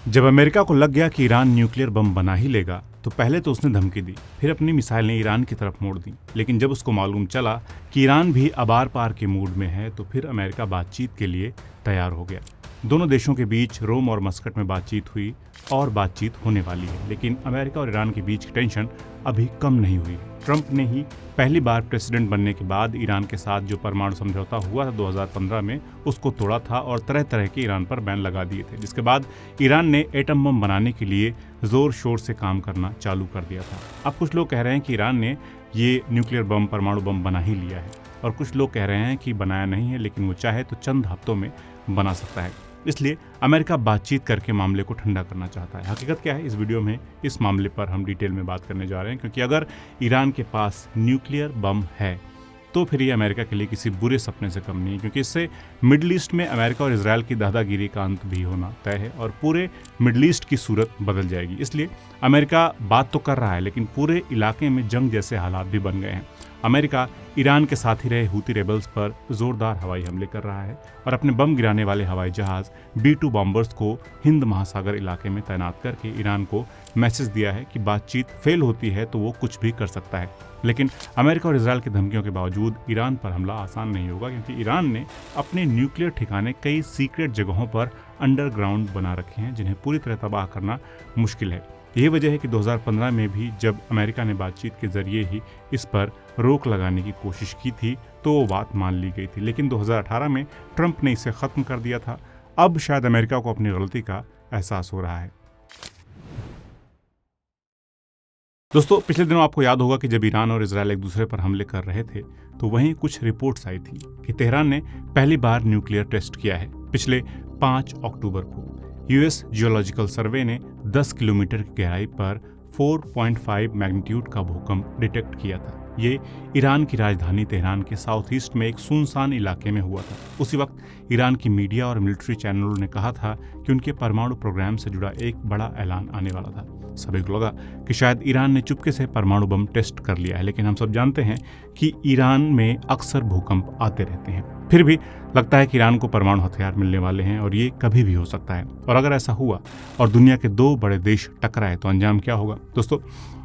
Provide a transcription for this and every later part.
जब अमेरिका को लग गया कि ईरान न्यूक्लियर बम बना ही लेगा तो पहले तो उसने धमकी दी, फिर अपनी मिसाइलें ईरान की तरफ मोड़ दी। लेकिन जब उसको मालूम चला कि ईरान भी अबार पार के मूड में है तो फिर अमेरिका बातचीत के लिए तैयार हो गया। दोनों देशों के बीच रोम और मस्कट में बातचीत हुई और बातचीत होने वाली है, लेकिन अमेरिका और ईरान के बीच की टेंशन अभी कम नहीं हुई। ट्रंप ने ही पहली बार प्रेसिडेंट बनने के बाद ईरान के साथ जो परमाणु समझौता हुआ था 2015 में, उसको तोड़ा था और तरह तरह के ईरान पर बैन लगा दिए थे, जिसके बाद ईरान ने एटम बम बनाने के लिए जोर शोर से काम करना चालू कर दिया था। अब कुछ लोग कह रहे हैं कि ईरान ने ये न्यूक्लियर बम, परमाणु बम बना ही लिया है, और कुछ लोग कह रहे हैं कि बनाया नहीं है, लेकिन वो चाहे तो चंद हफ्तों में बना सकता है। इसलिए अमेरिका बातचीत करके मामले को ठंडा करना चाहता है। हकीकत क्या है, इस वीडियो में इस मामले पर हम डिटेल में बात करने जा रहे हैं, क्योंकि अगर ईरान के पास न्यूक्लियर बम है तो फिर ये अमेरिका के लिए किसी बुरे सपने से कम नहीं है, क्योंकि इससे मिडिल ईस्ट में अमेरिका और इजरायल की दादागिरी का अंत भी होना तय है और पूरे मिडिल ईस्ट की सूरत बदल जाएगी। इसलिए अमेरिका बात तो कर रहा है, लेकिन पूरे इलाके में जंग जैसे हालात भी बन गए हैं। अमेरिका ईरान के साथ ही रहे हूती रेबल्स पर जोरदार हवाई हमले कर रहा है और अपने बम गिराने वाले हवाई जहाज B-2 बॉम्बर्स को हिंद महासागर इलाके में तैनात करके ईरान को मैसेज दिया है कि बातचीत फेल होती है तो वो कुछ भी कर सकता है। लेकिन अमेरिका और इजरायल की धमकियों के बावजूद ईरान पर हमला आसान नहीं होगा, क्योंकि ईरान ने अपने न्यूक्लियर ठिकाने कई सीक्रेट जगहों पर अंडरग्राउंड बना रखे हैं, जिन्हें पूरी तरह तबाह करना मुश्किल है। यही वजह है कि 2015 में भी जब अमेरिका ने बातचीत के जरिए ही इस पर रोक लगाने की कोशिश की थी तो वो बात मान ली गई थी, लेकिन 2018 में ट्रंप ने इसे खत्म कर दिया था। अब शायद अमेरिका को अपनी गलती का एहसास हो रहा है। दोस्तों, पिछले दिनों आपको याद होगा कि जब ईरान और इजरायल एक दूसरे पर हमले कर रहे थे तो वहीं कुछ रिपोर्ट्स आई थी कि तेहरान ने पहली बार न्यूक्लियर टेस्ट किया है। पिछले 5 अक्टूबर को यूएस जियोलॉजिकल सर्वे ने 10 किलोमीटर की गहराई पर 4.5 मैग्नीट्यूड का भूकंप डिटेक्ट किया था। ये ईरान की राजधानी तेहरान के साउथ ईस्ट में एक सुनसान इलाके में हुआ था। उसी वक्त ईरान की मीडिया और मिलिट्री चैनलों ने कहा था कि उनके परमाणु प्रोग्राम से जुड़ा एक बड़ा ऐलान आने वाला था। सभी को लगा कि शायद ईरान ने चुपके से परमाणु बम टेस्ट कर लिया है, लेकिन हम सब जानते हैं कि ईरान में अक्सर भूकंप आते रहते हैं। फिर भी लगता है कि ईरान को परमाणु हथियार मिलने वाले हैं और ये कभी भी हो सकता है। और अगर ऐसा हुआ और दुनिया के 2 बड़े देश टकराए तो अंजाम क्या होगा? दोस्तों,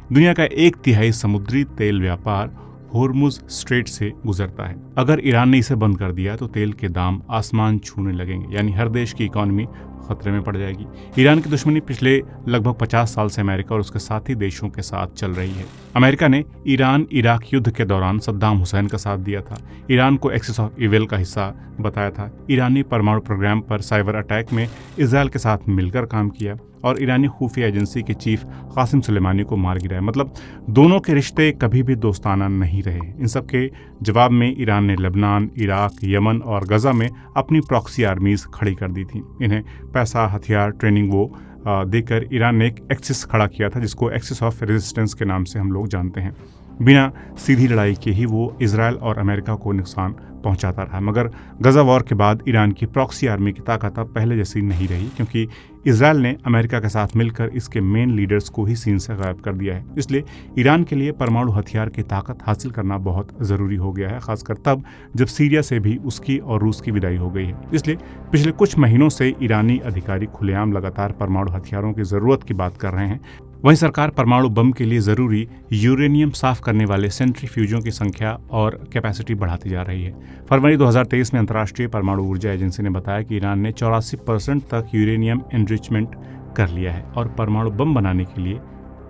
दुनिया का 1/3 समुद्री तेल व्यापार होर्मुज स्ट्रेट से गुजरता है। अगर ईरान ने इसे बंद कर दिया तो तेल के दाम आसमान छूने लगेंगे, यानी हर देश की इकोनॉमी खतरे में पड़ जाएगी। ईरान की दुश्मनी पिछले लगभग 50 साल से अमेरिका और उसके साथी देशों के साथ चल रही है। अमेरिका ने ईरान इराक युद्ध के दौरान सद्दाम हुसैन का साथ दिया था, ईरान को एक्सिस ऑफ इविल का हिस्सा बताया था, ईरानी परमाणु प्रोग्राम पर साइबर अटैक में इजरायल के साथ मिलकर काम किया और ईरानी खुफिया एजेंसी के चीफ कासिम सुलेमानी को मार गिराया। मतलब दोनों के रिश्ते कभी भी दोस्ताना नहीं रहे। इन सब के जवाब में ईरान ने लेबनान, इराक, यमन और गजा में अपनी प्रॉक्सी आर्मीज खड़ी कर दी थी। इन्हें पैसा, हथियार, ट्रेनिंग देकर ईरान ने एक एक्सिस खड़ा किया था, जिसको एक्सिस ऑफ रेजिस्टेंस के नाम से हम लोग जानते हैं। बिना सीधी लड़ाई के ही वो इजरायल और अमेरिका को नुकसान पहुंचाता रहा। मगर गजा वॉर के बाद ईरान की प्रॉक्सी आर्मी की ताकत अब पहले जैसी नहीं रही, क्योंकि इजरायल ने अमेरिका के साथ मिलकर इसके मेन लीडर्स को ही सीन से गायब कर दिया है। इसलिए ईरान के लिए परमाणु हथियार की ताकत हासिल करना बहुत ज़रूरी हो गया है, खासकर तब जब सीरिया से भी उसकी और रूस की विदाई हो गई है। इसलिए पिछले कुछ महीनों से ईरानी अधिकारी खुलेआम लगातार परमाणु हथियारों की ज़रूरत की बात कर रहे हैं। वहीं सरकार परमाणु बम के लिए ज़रूरी यूरेनियम साफ करने वाले सेंट्रीफ्यूजों की संख्या और कैपेसिटी बढ़ाती जा रही है। फरवरी 2023 में अंतर्राष्ट्रीय परमाणु ऊर्जा एजेंसी ने बताया कि ईरान ने 84% तक यूरेनियम एनरिचमेंट कर लिया है और परमाणु बम बनाने के लिए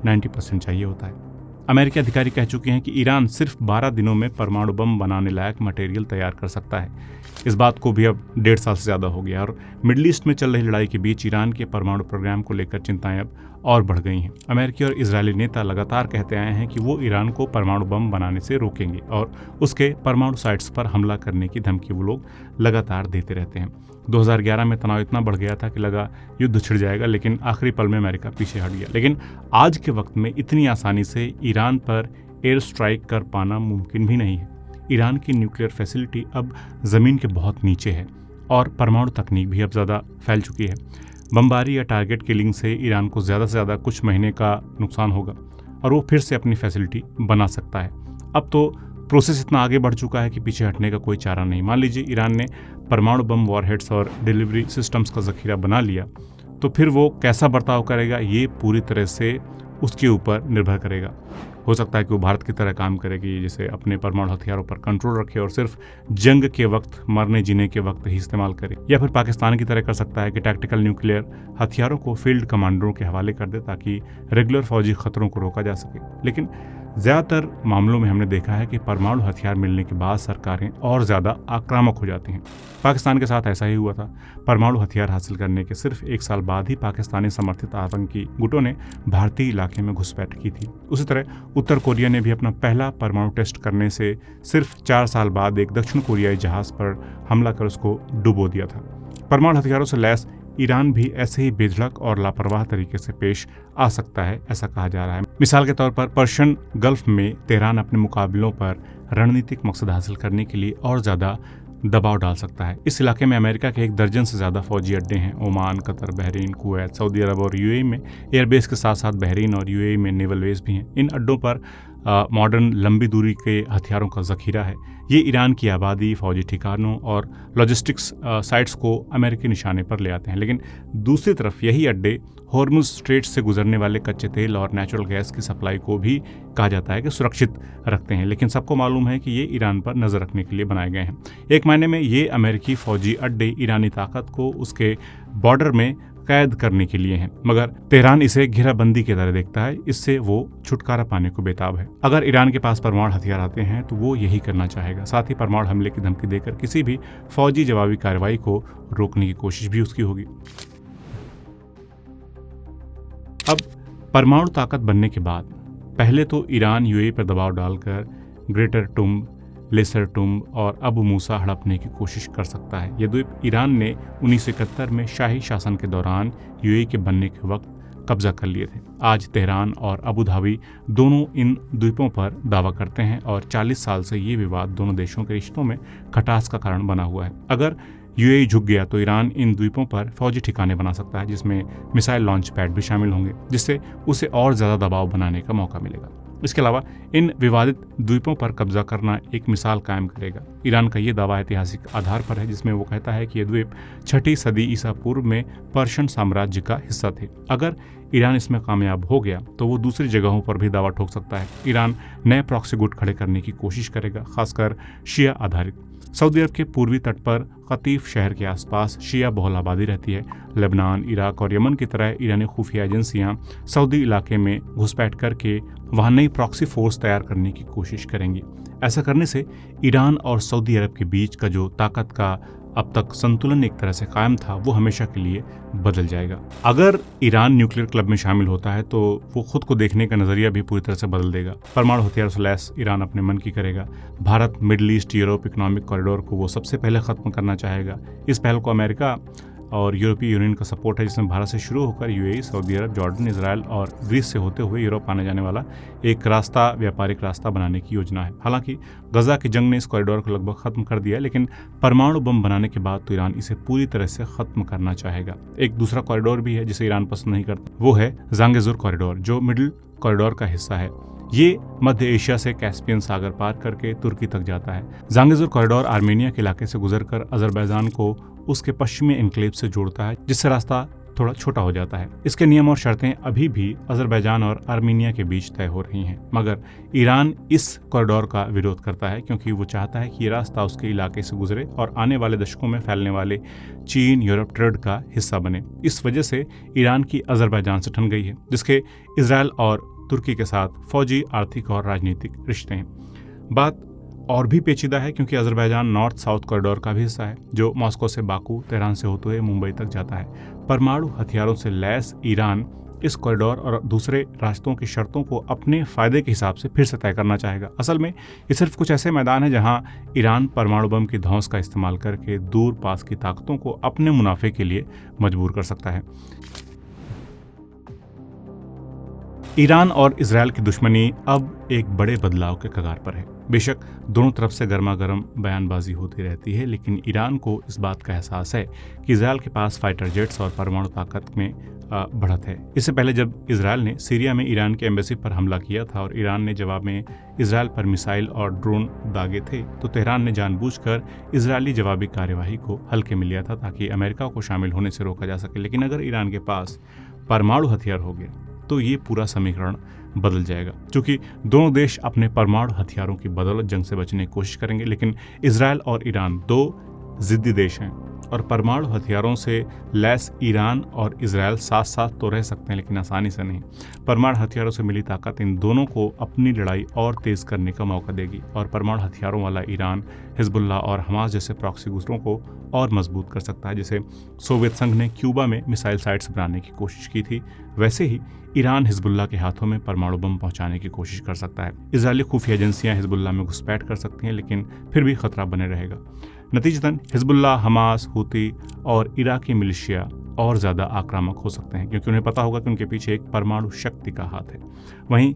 90% चाहिए होता है। अमेरिकी अधिकारी कह चुके हैं कि ईरान सिर्फ 12 दिनों में परमाणु बम बनाने लायक मटेरियल तैयार कर सकता है। इस बात को भी अब 1.5 साल से ज़्यादा हो गया और मिडिल ईस्ट में चल रही लड़ाई के बीच ईरान के परमाणु प्रोग्राम को लेकर चिंताएं अब और बढ़ गई हैं। अमेरिकी और इजरायली नेता लगातार कहते आए हैं कि वो ईरान को परमाणु बम बनाने से रोकेंगे और उसके परमाणु साइट्स पर हमला करने की धमकी वो लोग लगातार देते रहते हैं। 2011 में तनाव इतना बढ़ गया था कि लगा युद्ध छिड़ जाएगा, लेकिन आखिरी पल में अमेरिका पीछे हट गया। लेकिन आज के वक्त में इतनी आसानी से ईरान पर एयर स्ट्राइक कर पाना मुमकिन भी नहीं है। ईरान की न्यूक्लियर फैसिलिटी अब ज़मीन के बहुत नीचे है और परमाणु तकनीक भी अब ज़्यादा फैल चुकी है। बमबारी या टारगेट किलिंग से ईरान को ज़्यादा से ज़्यादा कुछ महीने का नुकसान होगा और वो फिर से अपनी फैसिलिटी बना सकता है। अब तो प्रोसेस इतना आगे बढ़ चुका है कि पीछे हटने का कोई चारा नहीं। मान लीजिए ईरान ने परमाणु बम वॉरहेड्स और डिलीवरी सिस्टम्स का जखीरा बना लिया तो फिर वो कैसा बर्ताव करेगा ये पूरी तरह से उसके ऊपर निर्भर करेगा। हो सकता है कि वो भारत की तरह काम करेगी, जैसे अपने परमाणु हथियारों पर कंट्रोल रखे और सिर्फ जंग के वक्त, मरने जीने के वक्त ही इस्तेमाल करे, या फिर पाकिस्तान की तरह कर सकता है कि टैक्टिकल न्यूक्लियर हथियारों को फील्ड कमांडरों के हवाले कर दे ताकि रेगुलर फौजी खतरों को रोका जा सके। लेकिन ज़्यादातर मामलों में हमने देखा है कि परमाणु हथियार मिलने के बाद सरकारें और ज़्यादा आक्रामक हो जाती हैं। पाकिस्तान के साथ ऐसा ही हुआ था। परमाणु हथियार हासिल करने के सिर्फ 1 साल बाद ही पाकिस्तानी समर्थित आतंकी गुटों ने भारतीय इलाके में घुसपैठ की थी। उसी तरह उत्तर कोरिया ने भी अपना पहला परमाणु टेस्ट करने से सिर्फ 4 साल बाद एक दक्षिण कोरियाई जहाज पर हमला कर उसको डुबो दिया था। परमाणु हथियारों से लैस ईरान भी ऐसे ही बेधड़क और लापरवाह तरीके से पेश आ सकता है, ऐसा कहा जा रहा है। मिसाल के तौर पर पर्शियन गल्फ में तेहरान अपने मुकाबलों पर रणनीतिक मकसद हासिल करने के लिए और ज़्यादा दबाव डाल सकता है। इस इलाके में अमेरिका के 1 दर्जन से ज़्यादा फौजी अड्डे हैं। Oman, Qatar, Bahrain, Kuwait, Saudi Arabia और यूएई में एयरबेस के साथ साथ बहरीन और यूएई में नेवल बेस भी हैं। इन अड्डों पर मॉडर्न लंबी दूरी के हथियारों का जखीरा है। ये ईरान की आबादी, फौजी ठिकानों और लॉजिस्टिक्स साइट्स को अमेरिकी निशाने पर ले आते हैं। लेकिन दूसरी तरफ यही अड्डे हॉर्मुज़ स्ट्रेट से गुजरने वाले कच्चे तेल और नेचुरल गैस की सप्लाई को भी कहा जाता है कि सुरक्षित रखते हैं। लेकिन सबको मालूम है कि ये ईरान पर नज़र रखने के लिए बनाए गए हैं। एक मायने में ये अमेरिकी फौजी अड्डे ईरानी ताकत को उसके बॉर्डर में कैद करने के लिए हैं, मगर तेहरान इसे घेराबंदी की तरह देखता है। इससे वो छुटकारा पाने को बेताब है। अगर ईरान के पास परमाणु हथियार आते हैं तो वो यही करना चाहेगा। साथ ही परमाणु हमले की धमकी देकर किसी भी फौजी जवाबी कार्रवाई को रोकने की कोशिश भी उसकी होगी। अब परमाणु ताकत बनने के बाद पहले तो ईरान यूएई पर दबाव डालकर ग्रेटर टुम्ब, लेसर टुम्ब और अबू मूसा हड़पने की कोशिश कर सकता है। ये द्वीप ईरान ने 1971 में शाही शासन के दौरान यूएई के बनने के वक्त कब्जा कर लिए थे। आज तेहरान और अबू धाबी दोनों इन द्वीपों पर दावा करते हैं और 40 साल से ये विवाद दोनों देशों के रिश्तों में खटास का कारण बना हुआ है। अगर यूएई झुक गया तो ईरान इन द्वीपों पर फौजी ठिकाने बना सकता है, जिसमें मिसाइल लॉन्च पैड भी शामिल होंगे, जिससे उसे और ज़्यादा दबाव बनाने का मौका मिलेगा। इसके अलावा इन विवादित द्वीपों पर कब्जा करना एक मिसाल कायम करेगा। ईरान का ये दावा ऐतिहासिक आधार पर है, जिसमें वो कहता है कि ये द्वीप 6वीं सदी ईसा पूर्व में पर्शियन साम्राज्य का हिस्सा थे। अगर ईरान इसमें कामयाब हो गया तो वो दूसरी जगहों पर भी दावा ठोक सकता है। ईरान नए प्रॉक्सी गुट खड़े करने की कोशिश करेगा, खासकर शिया आधारित। सऊदी अरब के पूर्वी तट पर कतीफ शहर के आसपास शिया बहुल आबादी रहती है। लेबनान, इराक और यमन की तरह ईरानी खुफिया एजेंसियां सऊदी इलाके में घुसपैठ करके वहां नई प्रॉक्सी फोर्स तैयार करने की कोशिश करेंगी। ऐसा करने से ईरान और सऊदी अरब के बीच का जो ताकत का अब तक संतुलन एक तरह से कायम था, वो हमेशा के लिए बदल जाएगा। अगर ईरान न्यूक्लियर क्लब में शामिल होता है तो वो खुद को देखने का नजरिया भी पूरी तरह से बदल देगा। परमाणु हथियारों से लैस ईरान अपने मन की करेगा। Bharat, middle east, Europe economic corridor को वो सबसे पहले खत्म करना चाहेगा। इस पहल को अमेरिका और यूरोपीय यूनियन का सपोर्ट है, जिसमें भारत से शुरू होकर यूएई, सऊदी अरब, जॉर्डन, इजराइल और ग्रीस से होते हुए यूरोप आने जाने वाला एक रास्ता, व्यापारिक रास्ता बनाने की योजना है। हालांकि गजा की जंग ने इस कॉरिडोर को लगभग खत्म कर दिया, लेकिन परमाणु बम बनाने के बाद तो ईरान इसे पूरी तरह से खत्म करना चाहेगा। एक दूसरा कॉरिडोर भी है जिसे ईरान पसंद नहीं करता, वो है जांगेजुर कॉरिडोर, जो मिडिल कॉरिडोर का हिस्सा है। ये मध्य एशिया से कैस्पियन सागर पार करके तुर्की तक जाता है। जांगेजुर कॉरिडोर आर्मेनिया के इलाके से गुजरकर अजरबैजान को उसके पश्चिमी एन्क्लेव से जोड़ता है, जिससे रास्ता थोड़ा छोटा हो जाता है। इसके नियम और शर्तें अभी भी अजरबैजान और आर्मीनिया के बीच तय हो रही हैं, मगर ईरान इस कॉरिडोर का विरोध करता है क्योंकि वो चाहता है कि ये रास्ता उसके इलाके से गुजरे और आने वाले दशकों में फैलने वाले चीन यूरोप ट्रेड का हिस्सा बने। इस वजह से ईरान की अजरबैजान से ठन गई है, जिसके इजराइल और तुर्की के साथ फौजी, आर्थिक और राजनीतिक रिश्ते हैं। बात और भी पेचीदा है क्योंकि अजरबैजान नॉर्थ साउथ कॉरिडोर का भी हिस्सा है, जो मॉस्को से बाकू, तेहरान से होते हुए मुंबई तक जाता है। परमाणु हथियारों से लैस ईरान इस कॉरिडोर और दूसरे रास्तों की शर्तों को अपने फायदे के हिसाब से फिर से तय करना चाहेगा। असल में ये सिर्फ कुछ ऐसे मैदान है जहां ईरान परमाणु बम की धौंस का इस्तेमाल करके दूर पास की ताकतों को अपने मुनाफे के लिए मजबूर कर सकता है। ईरान और इजरायल की दुश्मनी अब एक बड़े बदलाव के कगार पर है। बेशक दोनों तरफ से गर्मा गर्म बयानबाजी होती रहती है, लेकिन ईरान को इस बात का एहसास है कि इजरायल के पास फाइटर जेट्स और परमाणु ताकत में बढ़त है। इससे पहले जब इजरायल ने सीरिया में ईरान के एम्बेसी पर हमला किया था और ईरान ने जवाब में इजरायल पर मिसाइल और ड्रोन दागे थे, तो तेहरान ने जानबूझकर इजरायली जवाबी कार्यवाही को हल्के में लिया था ताकि अमेरिका को शामिल होने से रोका जा सके। लेकिन अगर ईरान के पास परमाणु हथियार हो गया तो ये पूरा समीकरण बदल जाएगा, क्योंकि दोनों देश अपने परमाणु हथियारों की बदौलत जंग से बचने की कोशिश करेंगे। लेकिन इजरायल और ईरान दो जिद्दी देश हैं और परमाणु हथियारों से लैस ईरान और इजरायल साथ साथ तो रह सकते हैं, लेकिन आसानी से नहीं। परमाणु हथियारों से मिली ताकत इन दोनों को अपनी लड़ाई और तेज करने का मौका देगी और परमाणु हथियारों वाला ईरान हिजबुल्लाह और हमास जैसे प्रॉक्सी गुटों को और मजबूत कर सकता है। जैसे सोवियत संघ ने क्यूबा में मिसाइल साइट्स बनाने की कोशिश की थी, वैसे ही ईरान हिजबुल्लाह के हाथों में परमाणु बम पहुंचाने की कोशिश कर सकता है। इजरायली खुफिया एजेंसियां हिजबुल्लाह में घुसपैठ कर सकती हैं, लेकिन फिर भी खतरा बने रहेगा। नतीजतन हिजबुल्लाह, हमास, हूती और इराकी मिलिशिया और ज़्यादा आक्रामक हो सकते हैं, क्योंकि उन्हें पता होगा कि उनके पीछे एक परमाणु शक्ति का हाथ है। वहीं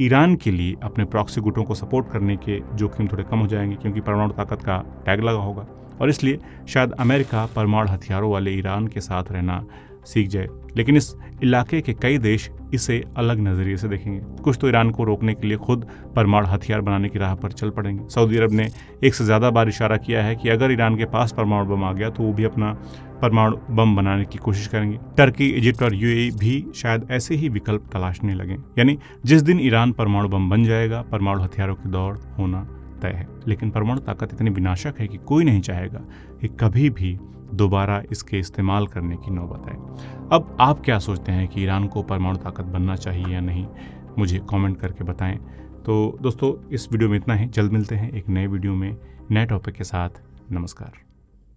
ईरान के लिए अपने प्रॉक्सी गुटों को सपोर्ट करने के जोखिम थोड़े कम हो जाएंगे, क्योंकि परमाणु ताकत का टैग लगा होगा और इसलिए शायद अमेरिका परमाणु हथियारों वाले ईरान के साथ रहना सीख जाए। लेकिन इस इलाके के कई देश इसे अलग नज़रिए से देखेंगे। कुछ तो ईरान को रोकने के लिए खुद परमाणु हथियार बनाने की राह पर चल पड़ेंगे। सऊदी अरब ने एक से ज़्यादा बार इशारा किया है कि अगर ईरान के पास परमाणु बम आ गया तो वो भी अपना परमाणु बम बनाने की कोशिश करेंगे। टर्की, इजिप्ट और यूएई भी शायद ऐसे ही विकल्प तलाशने लगें। यानी जिस दिन ईरान परमाणु बम बन जाएगा, परमाणु हथियारों की दौड़ होना तय है। लेकिन परमाणु ताकत इतनी विनाशक है कि कोई नहीं चाहेगा कि कभी भी दोबारा इसके इस्तेमाल करने की नौबत आए। अब आप क्या सोचते हैं कि ईरान को परमाणु ताकत बनना चाहिए या नहीं? मुझे कमेंट करके बताएं। तो दोस्तों, इस वीडियो में इतना ही। जल्द मिलते हैं एक नए वीडियो में नए टॉपिक के साथ। नमस्कार।